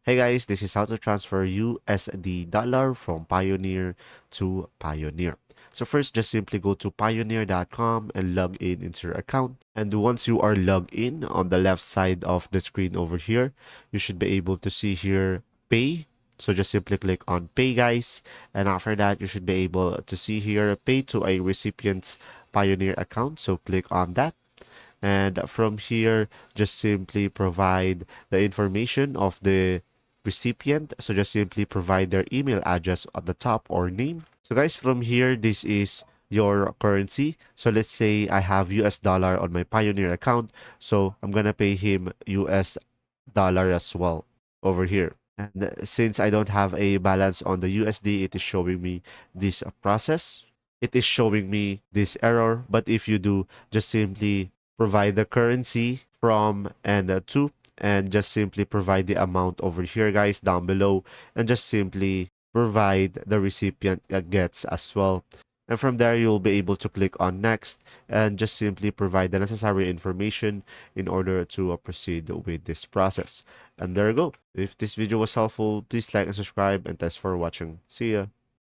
Hey guys, this is how to transfer USD dollar from Payoneer to Payoneer. So first, just simply go to payoneer.com and log in into your account. And once you are logged in, on the left side of the screen over here, you should be able to see here pay. So just simply click on pay, guys. And after that, you should be able to see here pay to a recipient's Payoneer account. So click on that. And from here, just simply provide the information of the recipient. So just simply provide their email address at the top or name. So guys, from here, this is your currency. So let's say I have US dollar on my Pioneer account. So I'm gonna pay him US dollar as well over here. And since I don't have a balance on the USD, it is showing me this process. It is showing me this error. But if you do, just simply provide the currency from and to, and just simply provide the amount over here, guys, down below, and just simply provide the recipient gets as well. And from there, you'll be able to click on next and just simply provide the necessary information in order to proceed with this process. And there you go. If this video was helpful, please like and subscribe, and thanks for watching. See ya.